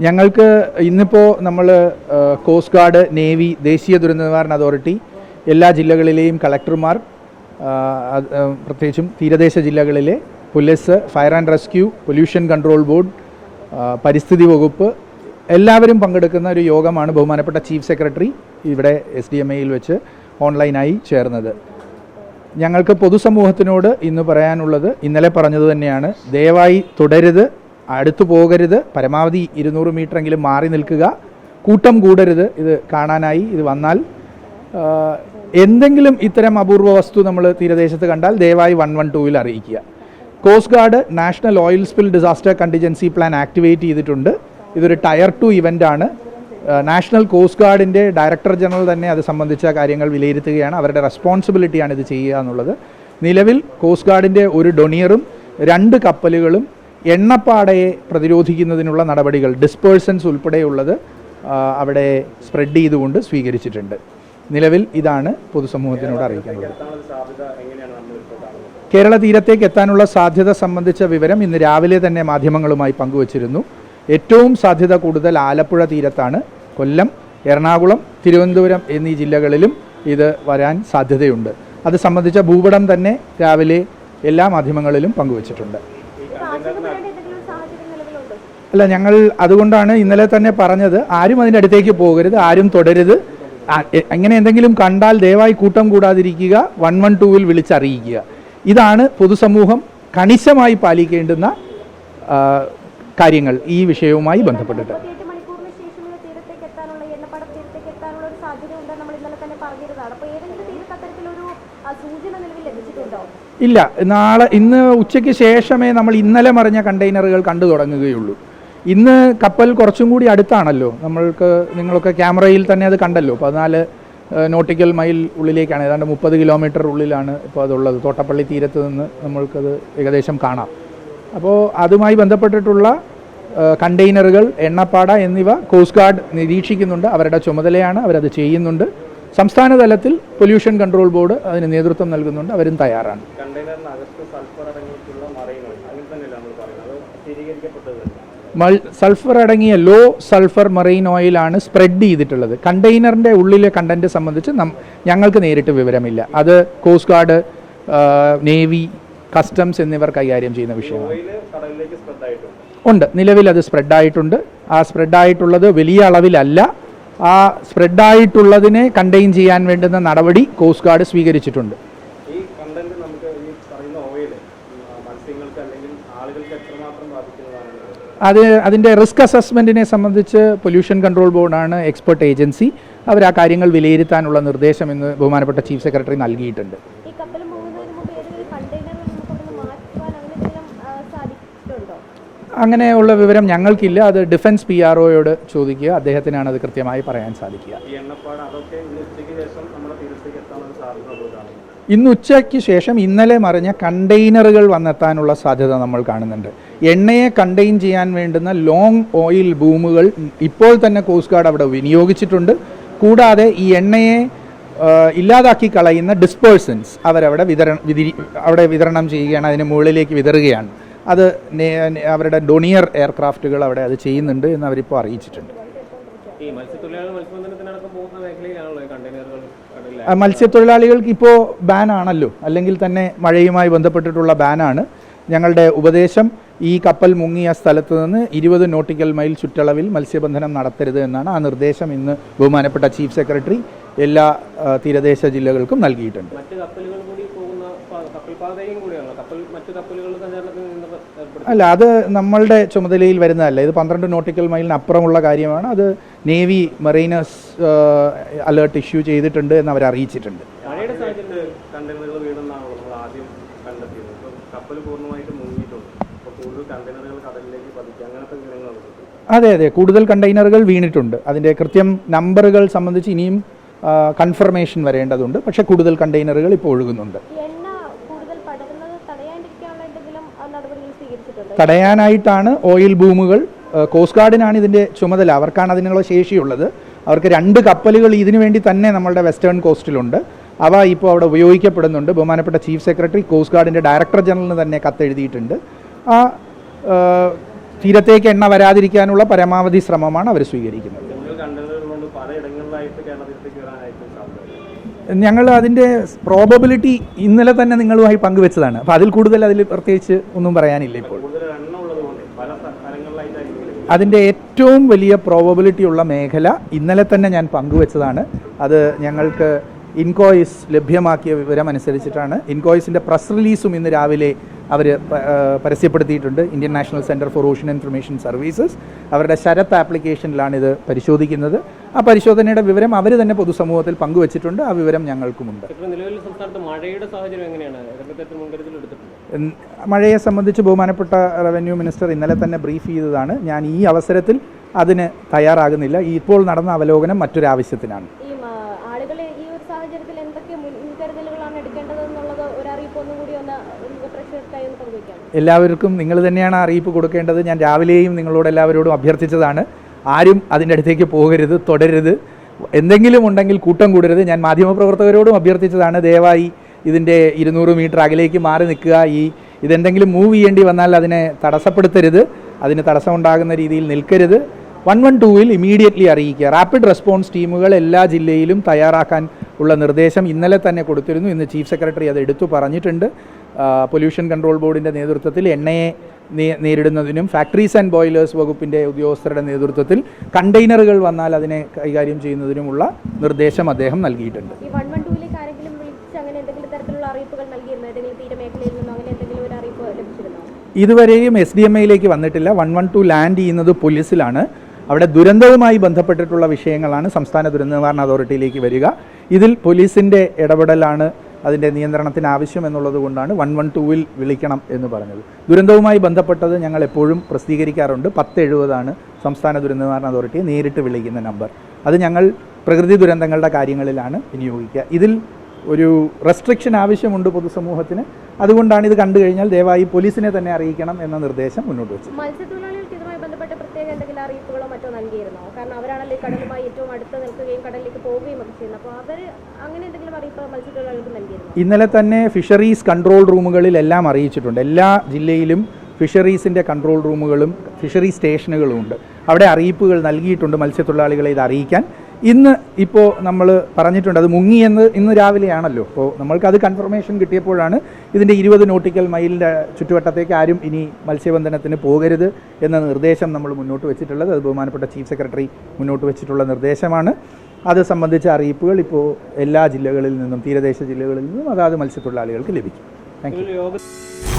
ഞങ്ങൾക്ക് ഇന്നിപ്പോൾ നമ്മൾ കോസ്റ്റ് ഗാർഡ്, നേവി, ദേശീയ ദുരന്ത നിവാരണ അതോറിറ്റി, എല്ലാ ജില്ലകളിലെയും കളക്ടർമാർ, പ്രത്യേകിച്ചും തീരദേശ ജില്ലകളിലെ police, fire and rescue, pollution control board, പരിസ്ഥിതി വകുപ്പ് എല്ലാവരും പങ്കെടുക്കുന്ന ഒരു യോഗമാണ് ബഹുമാനപ്പെട്ട ചീഫ് സെക്രട്ടറി ഇവിടെ SDMA-യിൽ വെച്ച് ഓൺലൈനായി ചേർന്നത്. ഞങ്ങൾക്ക് പൊതുസമൂഹത്തിനോട് ഇന്ന് പറയാനുള്ളത് ഇന്നലെ പറഞ്ഞത് തന്നെയാണ്. ദയവായി തുടരുത്, അടുത്തു പോകരുത്, പരമാവധി 200 മീറ്ററെങ്കിലും മാറി നിൽക്കുക, കൂട്ടം കൂടരുത്. ഇത് കാണാനായി ഇത് വന്നാൽ എന്തെങ്കിലും ഇത്തരം അപൂർവ വസ്തു നമ്മൾ തീരദേശത്ത് കണ്ടാൽ ദയവായി 112-ൽ അറിയിക്കുക. Coast guard national oil spill disaster contingency plan activate ചെയ്തിട്ടുണ്ട്. ഇതൊരു ടയർ 2 ഇവൻ്റാണ്. നാഷണൽ കോസ്റ്റ് ഗാർഡിൻ്റെ ഡയറക്ടർ ജനറൽ തന്നെ അത് സംബന്ധിച്ച കാര്യങ്ങൾ വിലയിരുത്തുകയാണ്. അവരുടെ റെസ്പോൺസിബിലിറ്റിയാണ് ഇത് ചെയ്യുക എന്നുള്ളത്. നിലവിൽ കോസ്റ്റ് ഗാർഡിൻ്റെ ഒരു ഡൊണിയറും 2 കപ്പലുകളും എണ്ണപ്പാടയെ പ്രതിരോധിക്കുന്നതിനുള്ള നടപടികൾ, ഡിസ്പേഴ്സൻസ് ഉൾപ്പെടെയുള്ളത് അവിടെ സ്പ്രെഡ് ചെയ്തുകൊണ്ട് സ്വീകരിച്ചിട്ടുണ്ട്. നിലവിൽ ഇതാണ് പൊതുസമൂഹത്തിനോട് അറിയിക്കാനുള്ളത്. കേരള തീരത്തേക്ക് എത്താനുള്ള സാധ്യത സംബന്ധിച്ച വിവരം ഇന്ന് രാവിലെ തന്നെ മാധ്യമങ്ങളുമായി പങ്കുവച്ചിരുന്നു. ഏറ്റവും സാധ്യത കൂടുതൽ ആലപ്പുഴ തീരത്താണ്. കൊല്ലം, എറണാകുളം, തിരുവനന്തപുരം എന്നീ ജില്ലകളിലും ഇത് വരാൻ സാധ്യതയുണ്ട്. അത് സംബന്ധിച്ച ഭൂപടം തന്നെ രാവിലെ എല്ലാ മാധ്യമങ്ങളിലും പങ്കുവച്ചിട്ടുണ്ട്. അല്ല, ഞങ്ങൾ അതുകൊണ്ടാണ് ഇന്നലെ തന്നെ പറഞ്ഞത്, ആരും അതിൻ്റെ അടുത്തേക്ക് പോകരുത്, ആരും തുടരുത്. അങ്ങനെ എന്തെങ്കിലും കണ്ടാൽ ദയവായി കൂട്ടം കൂടാതിരിക്കുക, 112-ൽ വിളിച്ചറിയിക്കുക. ഇതാണ് പൊതുസമൂഹം കണിശമായി പാലിക്കേണ്ടുന്ന കാര്യങ്ങൾ ഈ വിഷയവുമായി ബന്ധപ്പെട്ടിട്ട്. ഇല്ല, ഇന്ന് ഉച്ചയ്ക്ക് ശേഷമേ നമ്മൾ ഇന്നലെ മറിഞ്ഞ കണ്ടെയ്നറുകൾ കണ്ടു തുടങ്ങുകയുള്ളൂ. ഇന്ന് കപ്പൽ കുറച്ചും കൂടി അടുത്താണല്ലോ. നിങ്ങളൊക്കെ ക്യാമറയിൽ തന്നെ അത് കണ്ടല്ലോ. 14 നോട്ടിക്കൽ മൈൽ ഉള്ളിലേക്കാണ്, ഏതാണ്ട് 30 കിലോമീറ്റർ ഉള്ളിലാണ് ഇപ്പോൾ അതുള്ളത്. തോട്ടപ്പള്ളി തീരത്ത് നിന്ന് നമ്മൾക്കത് ഏകദേശം കാണാം. അപ്പോൾ അതുമായി ബന്ധപ്പെട്ടിട്ടുള്ള കണ്ടെയ്നറുകൾ, എണ്ണപ്പാട എന്നിവ കോസ്റ്റ് ഗാർഡ് നിരീക്ഷിക്കുന്നുണ്ട്. അവരുടെ ചുമതലയാണ്, അവരത് ചെയ്യുന്നുണ്ട്. സംസ്ഥാന തലത്തിൽ പൊല്യൂഷൻ കൺട്രോൾ ബോർഡ് അതിന് നേതൃത്വം നൽകുന്നുണ്ട്. അവരും തയ്യാറാണ്. സൾഫർ അടങ്ങിയ ലോ സൾഫർ മറൈൻ ഓയിലാണ് സ്പ്രെഡ് ചെയ്തിട്ടുള്ളത്. കണ്ടെയ്നറിൻ്റെ ഉള്ളിലെ കണ്ടന്റ് സംബന്ധിച്ച് ഞങ്ങൾക്ക് നേരിട്ട് വിവരമില്ല. അത് കോസ്റ്റ് ഗാർഡ്, നേവി, കസ്റ്റംസ് എന്നിവർ കൈകാര്യം ചെയ്യുന്ന വിഷയമാണ്. ഉണ്ട്, നിലവിൽ അത് സ്പ്രെഡായിട്ടുണ്ട്. ആ സ്പ്രെഡായിട്ടുള്ളത് വലിയ അളവിലല്ല. ആ സ്പ്രെഡായിട്ടുള്ളതിനെ കണ്ടെയ്ൻ ചെയ്യാൻ വേണ്ടുന്ന നടപടി കോസ്റ്റ് ഗാർഡ് സ്വീകരിച്ചിട്ടുണ്ട്. അതിൻ്റെ റിസ്ക് അസസ്മെൻറ്റിനെ സംബന്ധിച്ച് പൊല്യൂഷൻ കൺട്രോൾ ബോർഡാണ് എക്സ്പെർട്ട് ഏജൻസി. അവർ ആ കാര്യങ്ങൾ വിലയിരുത്താനുള്ള നിർദ്ദേശം ഇന്ന് ബഹുമാനപ്പെട്ട ചീഫ് സെക്രട്ടറി നൽകിയിട്ടുണ്ട്. അങ്ങനെയുള്ള വിവരം ഞങ്ങൾക്കില്ല. അത് ഡിഫൻസ് PRO-യോട് ചോദിക്കുക, അദ്ദേഹത്തിനാണ് അത് കൃത്യമായി പറയാൻ സാധിക്കുക. ഇന്ന് ഉച്ചയ്ക്ക് ശേഷം ഇന്നലെ മറിഞ്ഞ കണ്ടെയ്നറുകൾ വന്നെത്താനുള്ള സാധ്യത നമ്മൾ കാണുന്നുണ്ട്. എണ്ണയെ കണ്ടെയ്ൻ ചെയ്യാൻ വേണ്ടുന്ന ലോങ് ഓയിൽ ബൂമുകൾ ഇപ്പോൾ തന്നെ കോസ്റ്റ് ഗാർഡ് അവിടെ വിനിയോഗിച്ചിട്ടുണ്ട്. കൂടാതെ ഈ എണ്ണയെ ഇല്ലാതാക്കി കളയുന്ന ഡിസ്പേഴ്സൻസ് അവരവിടെ വിതരണം ചെയ്യുകയാണ്, അതിന് മുകളിലേക്ക് വിതറുകയാണ്. അത് അവരുടെ ഡൊണിയർ എയർക്രാഫ്റ്റുകൾ അവിടെ അത് ചെയ്യുന്നുണ്ട് എന്ന് അവരിപ്പോൾ അറിയിച്ചിട്ടുണ്ട്. മത്സ്യത്തൊഴിലാളികൾക്ക് ഇപ്പോൾ ബാനാണല്ലോ, അല്ലെങ്കിൽ തന്നെ മഴയുമായി ബന്ധപ്പെട്ടിട്ടുള്ള ബാനാണ്. ഞങ്ങളുടെ ഉപദേശം ഈ കപ്പൽ മുങ്ങിയ സ്ഥലത്ത് നിന്ന് 20 നോട്ടിക്കൽ മൈൽ ചുറ്റളവിൽ മത്സ്യബന്ധനം നടത്തരുത് എന്നാണ്. ആ നിർദ്ദേശം ഇന്ന് ബഹുമാനപ്പെട്ട ചീഫ് സെക്രട്ടറി എല്ലാ തീരദേശ ജില്ലകൾക്കും നൽകിയിട്ടുണ്ട്. അല്ല, അത് നമ്മളുടെ ചുമതലയിൽ വരുന്നതല്ല. ഇത് 12 നോട്ടിക്കൽ മൈലിന് അപ്പുറമുള്ള കാര്യമാണ്. അത് നേവി മറൈനേഴ്സ് അലേർട്ട് ഇഷ്യൂ ചെയ്തിട്ടുണ്ട് എന്ന് അവർ അറിയിച്ചിട്ടുണ്ട്. അതെ, കൂടുതൽ കണ്ടെയ്നറുകൾ വീണിട്ടുണ്ട്. അതിൻ്റെ കൃത്യം നമ്പറുകൾ സംബന്ധിച്ച് ഇനിയും കൺഫർമേഷൻ വരേണ്ടതുണ്ട്. പക്ഷേ കൂടുതൽ കണ്ടെയ്നറുകൾ ഇപ്പോൾ ഒഴുകുന്നുണ്ട്. തടയാനായിട്ടാണ് ഓയിൽ ബൂമുകൾ, കോസ്റ്റ് ഗാർഡിനാണ് ഇതിൻ്റെ ചുമതല, അവർക്കാണ് അതിനുള്ള ശേഷിയുള്ളത്. അവർക്ക് 2 കപ്പലുകൾ ഇതിനു വേണ്ടി തന്നെ നമ്മളുടെ വെസ്റ്റേൺ കോസ്റ്റിലുണ്ട്. അവ ഇപ്പോൾ അവിടെ ഉപയോഗിക്കപ്പെടുന്നുണ്ട്. ബഹുമാനപ്പെട്ട ചീഫ് സെക്രട്ടറി കോസ്റ്റ് ഗാർഡിൻ്റെ ഡയറക്ടർ ജനറലിന് തന്നെ കത്തെഴുതിയിട്ടുണ്ട്. ആ തീരത്തേക്ക് എണ്ണ വരാതിരിക്കാനുള്ള പരമാവധി ശ്രമമാണ് അവർ സ്വീകരിക്കുന്നത്. ഞങ്ങൾ അതിൻ്റെ പ്രോബബിലിറ്റി ഇന്നലെ തന്നെ നിങ്ങളുമായി പങ്കുവെച്ചതാണ്. അപ്പോൾ അതിൽ കൂടുതൽ അതിൽ പ്രത്യേകിച്ച് ഒന്നും പറയാനില്ല ഇപ്പോൾ. അതിൻ്റെ ഏറ്റവും വലിയ പ്രോബബിലിറ്റി ഉള്ള മേഖല ഇന്നലെ തന്നെ ഞാൻ പങ്കുവെച്ചതാണ്. അത് ഞങ്ങൾക്ക് ഇൻകോയിസ് ലഭ്യമാക്കിയ വിവരം അനുസരിച്ചിട്ടാണ്. ഇൻകോയിസിൻ്റെ പ്രസ് റിലീസും ഇന്ന് രാവിലെ അവർ പരസ്യപ്പെടുത്തിയിട്ടുണ്ട്. Indian national centre for ocean information services അവരുടെ ശരത്ത് ആപ്ലിക്കേഷനിലാണ് ഇത് പരിശോധിക്കുന്നത്. ആ പരിശോധനയുടെ വിവരം അവർ തന്നെ പൊതുസമൂഹത്തിൽ പങ്കുവച്ചിട്ടുണ്ട്. ആ വിവരം ഞങ്ങൾക്കുമുണ്ട്. മഴയെ സംബന്ധിച്ച് ബഹുമാനപ്പെട്ട റവന്യൂ മിനിസ്റ്റർ ഇന്നലെ തന്നെ ബ്രീഫ് ചെയ്തതാണ്. ഞാൻ ഈ അവസരത്തിൽ അതിന് തയ്യാറാകുന്നില്ല. ഇപ്പോൾ നടന്ന അവലോകനം മറ്റൊരാവശ്യത്തിനാണ്. എല്ലാവർക്കും നിങ്ങൾ തന്നെയാണ് അറിയിപ്പ് കൊടുക്കേണ്ടത്. ഞാൻ രാവിലെയും നിങ്ങളോട് എല്ലാവരോടും അഭ്യർത്ഥിച്ചതാണ്. ആരും അതിൻ്റെ അടുത്തേക്ക് പോകരുത്, തുടരരുത്, എന്തെങ്കിലും ഉണ്ടെങ്കിൽ കൂട്ടം കൂടരുത്. ഞാൻ മാധ്യമപ്രവർത്തകരോടും അഭ്യർത്ഥിച്ചതാണ്, ദയവായി ഇതിൻ്റെ 200 മീറ്റർ അകലേക്ക് മാറി നിൽക്കുക. ഇതെന്തെങ്കിലും മൂവ് ചെയ്യേണ്ടി വന്നാൽ അതിനെ തടസ്സപ്പെടുത്തരുത്, അതിന് തടസ്സമുണ്ടാകുന്ന രീതിയിൽ നിൽക്കരുത്. 112-ൽ ഇമീഡിയറ്റ്ലി അറിയിക്കുക. റാപ്പിഡ് റെസ്പോൺസ് ടീമുകൾ എല്ലാ ജില്ലയിലും തയ്യാറാക്കാൻ ഉള്ള നിർദ്ദേശം ഇന്നലെ തന്നെ കൊടുത്തിരുന്നു. ഇന്ന് ചീഫ് സെക്രട്ടറി അത് എടുത്തു പറഞ്ഞിട്ടുണ്ട്. പൊല്യൂഷൻ കൺട്രോൾ ബോർഡിൻ്റെ നേതൃത്വത്തിൽ എണ്ണയെ നേരിടുന്നതിനും ഫാക്ടറീസ് ആൻഡ് ബോയിലേഴ്സ് വകുപ്പിൻ്റെ ഉദ്യോഗസ്ഥരുടെ നേതൃത്വത്തിൽ കണ്ടെയ്നറുകൾ വന്നാൽ അതിനെ കൈകാര്യം ചെയ്യുന്നതിനുമുള്ള നിർദ്ദേശം അദ്ദേഹം നൽകിയിട്ടുണ്ട്. ഇതുവരെയും SDMAയിലേക്ക് വന്നിട്ടില്ല. 112 ലാൻഡ് ചെയ്യുന്നത് പോലീസിലാണ്. അവിടെ ദുരന്തവുമായി ബന്ധപ്പെട്ടിട്ടുള്ള വിഷയങ്ങളാണ് സംസ്ഥാന ദുരന്ത നിവാരണ അതോറിറ്റിയിലേക്ക് വരിക. ഇതിൽ പോലീസിൻ്റെ ഇടപെടലാണ് അതിൻ്റെ നിയന്ത്രണത്തിന് ആവശ്യം എന്നുള്ളത് കൊണ്ടാണ് 112-ൽ വിളിക്കണം എന്ന് പറഞ്ഞത്. ദുരന്തവുമായി ബന്ധപ്പെട്ടത് ഞങ്ങൾ എപ്പോഴും പ്രസിദ്ധീകരിക്കാറുണ്ട്. 1070 സംസ്ഥാന ദുരന്ത നിവാരണ അതോറിറ്റിയെ നേരിട്ട് വിളിക്കുന്ന നമ്പർ. അത് ഞങ്ങൾ പ്രകൃതി ദുരന്തങ്ങളുടെ കാര്യങ്ങളിലാണ് വിനിയോഗിക്കുക. ഇതിൽ ഒരു റെസ്ട്രിക്ഷൻ ആവശ്യമുണ്ട് പൊതുസമൂഹത്തിന്. അതുകൊണ്ടാണ് ഇത് കണ്ടു കഴിഞ്ഞാൽ ദയവായി പോലീസിനെ തന്നെ അറിയിക്കണം എന്ന നിർദ്ദേശം മുന്നോട്ട് വെച്ചത്. മത്സ്യത്തൊഴിലാളികൾക്ക് ഇതുമായി ബന്ധപ്പെട്ട് പ്രത്യേക എന്തെങ്കിലും അറിയിപ്പുകളോ മറ്റോ നൽകിയിരുന്നോ? കാരണം അവരാണല്ലോ കടലുമായി ഏറ്റവും അടുത്ത് നിൽക്കുകയും കടലിലേക്ക് പോവുകയും ഒക്കെ ചെയ്യുന്നത്. അപ്പോൾ അവർ അങ്ങനെ എന്തെങ്കിലും അറിയിപ്പ് മത്സ്യത്തൊഴിലാളികൾക്ക് നൽകിയിരുന്നോ? ഇന്നലെ തന്നെ ഫിഷറീസ് കൺട്രോൾ റൂമുകളിലെല്ലാം അറിയിച്ചിട്ടുണ്ട്. എല്ലാ ജില്ലയിലും ഫിഷറീസിൻ്റെ കൺട്രോൾ റൂമുകളും ഫിഷറീസ് സ്റ്റേഷനുകളും ഉണ്ട്. അവിടെ അറിയിപ്പുകൾ നൽകിയിട്ടുണ്ട് മത്സ്യത്തൊഴിലാളികളെ ഇത് അറിയിക്കാൻ. ഇപ്പോൾ നമ്മൾ പറഞ്ഞിട്ടുണ്ട് അത് മുങ്ങിയെന്ന് ഇന്ന് രാവിലെയാണല്ലോ. അപ്പോൾ നമ്മൾക്കത് കൺഫർമേഷൻ കിട്ടിയപ്പോഴാണ് ഇതിൻ്റെ 20 നോട്ടിക്കൽ മൈലിൻ്റെ ചുറ്റുവട്ടത്തേക്ക് ആരും ഇനി മത്സ്യബന്ധനത്തിന് പോകരുത് എന്ന നിർദ്ദേശം നമ്മൾ മുന്നോട്ട് വെച്ചിട്ടുള്ളത്. അത് ബഹുമാനപ്പെട്ട ചീഫ് സെക്രട്ടറി മുന്നോട്ട് വെച്ചിട്ടുള്ള നിർദ്ദേശമാണ്. അത് സംബന്ധിച്ച അറിയിപ്പുകൾ ഇപ്പോൾ എല്ലാ ജില്ലകളിൽ നിന്നും തീരദേശ ജില്ലകളിൽ നിന്നും അതാത് മത്സ്യത്തൊഴിലാളികൾക്ക് ലഭിക്കും. Thank you.